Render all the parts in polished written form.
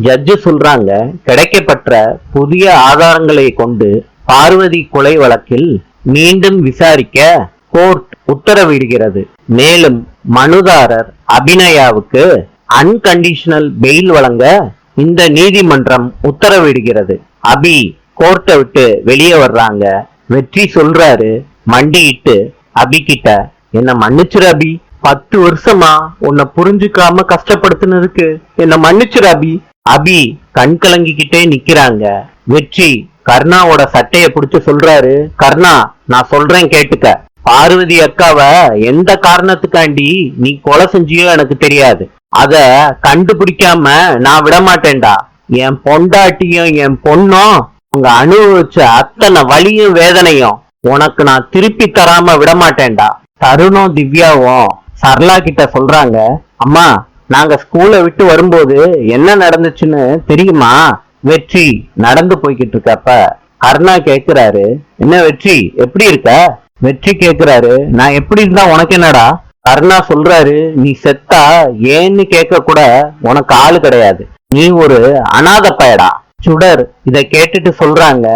Judge சொல்றாங்க, கிடைக்கப்பெற்ற புதிய ஆதாரங்களை கொண்டு பார்வதி கொலை வழக்கில் மீண்டும் விசாரிக்க கோர்ட் உத்தரவிடுகிறது. மேலும் மனுதாரர் அபிநயாவுக்கு அன்கண்டிஷனல் பெயில் வழங்க இந்த நீதிமன்றம் உத்தரவிடுகிறது. அபி கோர்ட்டை விட்டு வெளியே வர்றாங்க. வெற்றி சொல்றாரு மண்டியிட்டு அபி கிட்ட, என்ன மன்னிச்சிரு அபி, 10 வருஷமா உன்னை புரிஞ்சுக்காம கஷ்டப்படுத்தினதுக்கு என்ன மன்னிச்சிரு அபி. அபி கண் கலங்கிக்கிட்டே நிக்கிறாங்க. வெற்றி கர்ணாவோட சட்டைய பிடிச்சு சொல்றாரு, கர்ணா நான் சொல்றேன் கேட்டுக்க. பார்வதி அக்காவை எந்த காரணத்துக்காண்டி நீ கொலை செஞ்சியோ எனக்கு தெரியாது. அத கண்டுபிடிக்காம நான் விட மாட்டேன்டா. என் பொண்டாட்டியும் என் பொண்ணும் உங்க அனுபவிச்ச அத்தனை வலியும் வேதனையும் உனக்கு நான் திருப்பி தராம விட மாட்டேன்டா. தருணும் திவ்யாவும் சரளா கிட்ட சொல்றாங்க, அம்மா நாங்க ஸ்கூலை விட்டு வரும்போது என்ன நடந்துச்சுன்னு தெரியுமா? வெற்றி நடந்து போய்கிட்டு இருக்கப்ப கர்ணா கேக்குறாரு, என்ன வெற்றி எப்படி இருக்க? வெற்றி கேக்குறாரு, நான் எப்படி இருந்தா உனக்கு என்னடா? கர்ணா சொல்றாரு, நீ செத்தா ஏன்னு கேட்க கூட உனக்கு ஆளு கிடையாது, நீ ஒரு அனாதை பயடா. சுடர் இத கேட்டுட்டு சொல்றாங்க,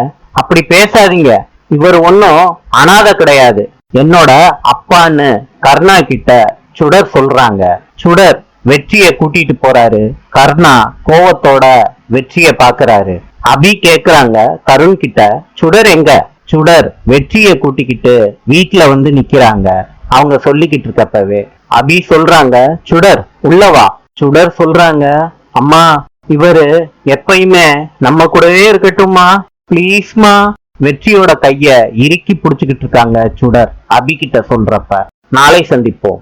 அப்படி பேசாதீங்க, இவர் ஒன்னும் அனாதை கிடையாது, என்னோட அப்பான்னு கர்ணா கிட்ட சுடர் சொல்றாங்க. சுடர் வெற்றிய கூட்டிட்டு போறாரு. கர்ணா கோவத்தோட வெற்றிய பாக்குறாரு. அபி கேக்குறாங்க கருண் கிட்ட, சுடர் எங்க? சுடர் வெற்றிய கூட்டிக்கிட்டு வீட்டுல வந்து நிக்கிறாங்க. அவங்க சொல்லிக்கிட்டு இருக்கப்பவே அபி சொல்றாங்க, சுடர் உள்ளவா. சுடர் சொல்றாங்க, அம்மா இவரு எப்பயுமே நம்ம கூடவே இருக்கட்டும்மா, பிளீஸ்மா. வெற்றியோட கைய இறுக்கி புடிச்சுக்கிட்டு இருக்காங்க சுடர் அபி கிட்ட சொல்றப்ப. நாளை சந்திப்போம்.